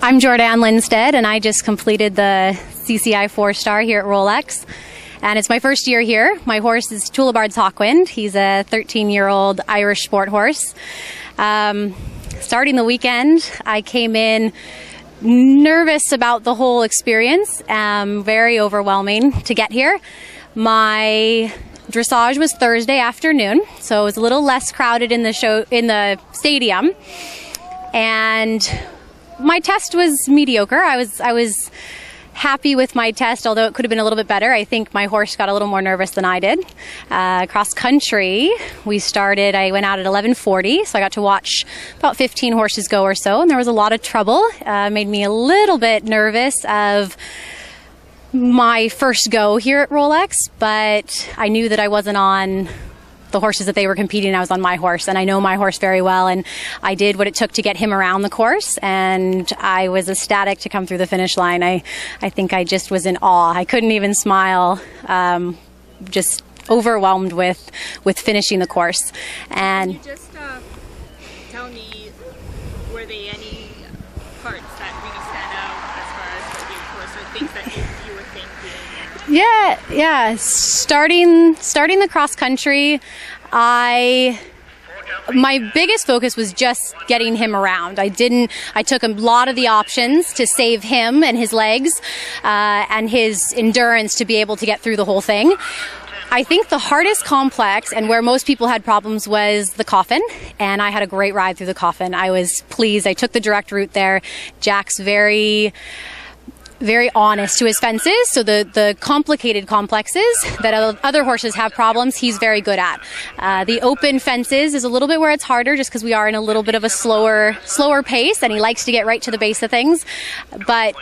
I'm Jordan Linstedt, and I just completed the CCI 4-star here at Rolex. And it's my first year here. My horse is Tullibard's Hawkwind. He's a 13-year-old Irish sport horse. Starting the weekend, I came in nervous about the whole experience, very overwhelming to get here. My dressage was Thursday afternoon, so it was a little less crowded in the stadium. And my test was mediocre. I was happy with my test, although it could have been a little bit better. I think my horse got a little more nervous than I did. Cross country, I went out at 11:40, so I got to watch about 15 horses go or so, and there was a lot of trouble. Made me a little bit nervous of my first go here at Rolex, but I knew that I wasn't on the horses that they were competing. I was on my horse, and I know my horse very well, and I did what it took to get him around the course, and I was ecstatic to come through the finish line. I think I just was in awe. I couldn't even smile, just overwhelmed with finishing the course. And can you just tell me, were there any parts that really stand out as far as what your course, or things that you were thinking? Yeah. Starting the cross country, my biggest focus was just getting him around. I took a lot of the options to save him and his legs and his endurance to be able to get through the whole thing. I think the hardest complex, and where most people had problems, was the coffin, and I had a great ride through the coffin. I was pleased. I took the direct route there. Jack's very honest to his fences, so the complicated complexes that other horses have problems, he's very good at. The open fences is a little bit where it's harder, just because we are in a little bit of a slower pace, and he likes to get right to the base of things. But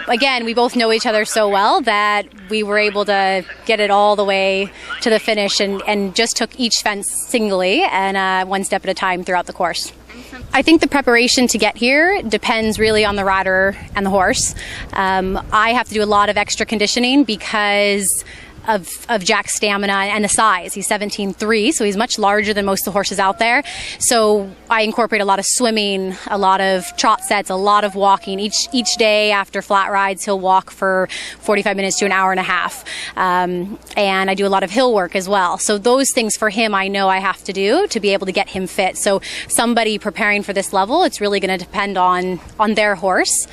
again, we both know each other so well that we were able to get it all the way to the finish, and just took each fence singly and one step at a time throughout the course. I think the preparation to get here depends really on the rider and the horse. I have to do a lot of extra conditioning because of Jack's stamina and the size. He's 17.3, so he's much larger than most of the horses out there. So I incorporate a lot of swimming, a lot of trot sets, a lot of walking. Each day after flat rides, he'll walk for 45 minutes to an hour and a half. And I do a lot of hill work as well. So those things for him, I know I have to do to be able to get him fit. So somebody preparing for this level, it's really going to depend on their horse.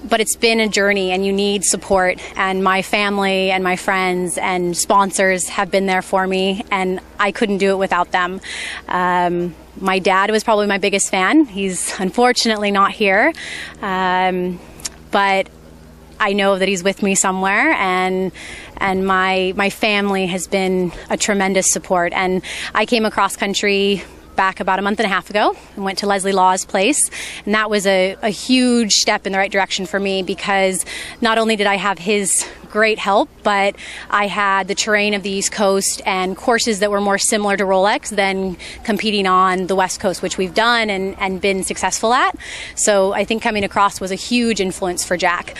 But it's been a journey, and you need support, and my family and my friends and sponsors have been there for me, and I couldn't do it without them. My dad was probably my biggest fan. He's unfortunately not here, but I know that he's with me somewhere, and my family has been a tremendous support. And I came across country back about a month and a half ago and went to Leslie Law's place, and that was a huge step in the right direction for me, because not only did I have his great help, but I had the terrain of the East Coast and courses that were more similar to Rolex than competing on the West Coast, which we've done and been successful at. So I think coming across was a huge influence for Jack.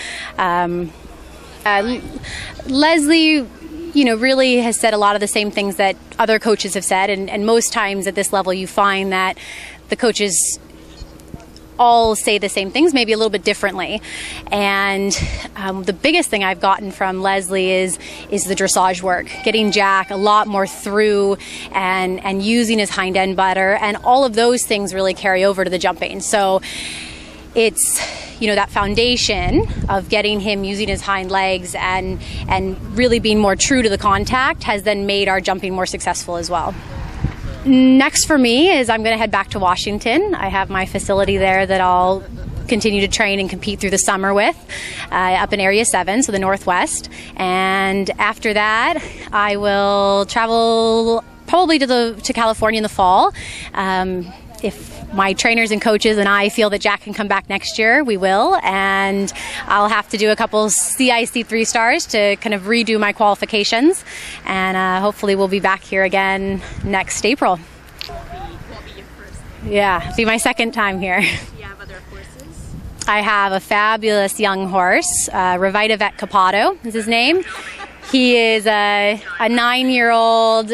Leslie really has said a lot of the same things that other coaches have said, and most times at this level you find that the coaches all say the same things, maybe a little bit differently. And the biggest thing I've gotten from Leslie is the dressage work, getting Jack a lot more through and using his hind end better, and all of those things really carry over to the jumping. So it's that foundation of getting him using his hind legs and really being more true to the contact has then made our jumping more successful as well. Next for me is I'm going to head back to Washington. I have my facility there that I'll continue to train and compete through the summer with, up in Area 7, so the Northwest. And after that, I will travel probably to California in the fall. If my trainers and coaches and I feel that Jack can come back next year, we will, and I'll have to do a couple CIC 3-stars to kind of redo my qualifications, and hopefully we'll be back here again next April. Won't be your first. Yeah, it'll be my second time here. Do you have other horses? I have a fabulous young horse, Revita Vet Capato is his name. He is a 9-year-old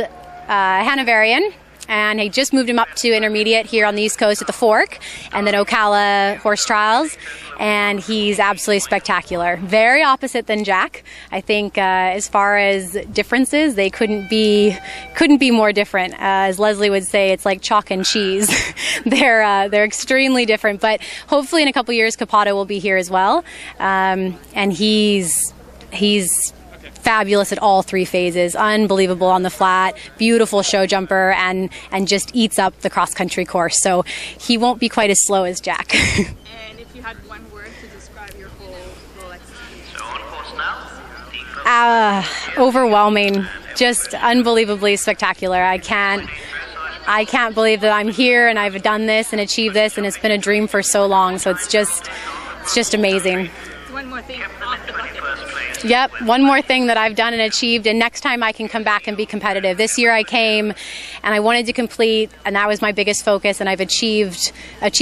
Hanoverian, and I just moved him up to intermediate here on the East Coast at the Fork and then Ocala Horse Trials, and he's absolutely spectacular. Very opposite than Jack. I think as far as differences, they couldn't be more different. As Leslie would say, it's like chalk and cheese. They're extremely different, but hopefully in a couple years Capato will be here as well, and he's fabulous at all three phases. Unbelievable on the flat, beautiful show jumper, and just eats up the cross country course. So he won't be quite as slow as Jack. And if you had one word to describe your whole Rolex overwhelming, just unbelievably spectacular. I can't believe that I'm here and I've done this and achieved this, and it's been a dream for so long. So it's just amazing. One more thing off the bucket list. Yep, one more thing that I've done and achieved, and next time I can come back and be competitive. This year I came and I wanted to complete, and that was my biggest focus, and I've achieved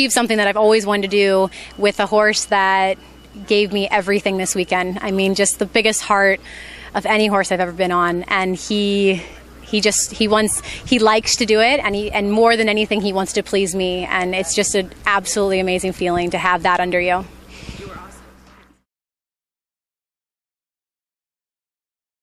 something that I've always wanted to do with a horse that gave me everything this weekend. I mean, just the biggest heart of any horse I've ever been on, and he likes to do it, and more than anything he wants to please me, and it's just an absolutely amazing feeling to have that under you.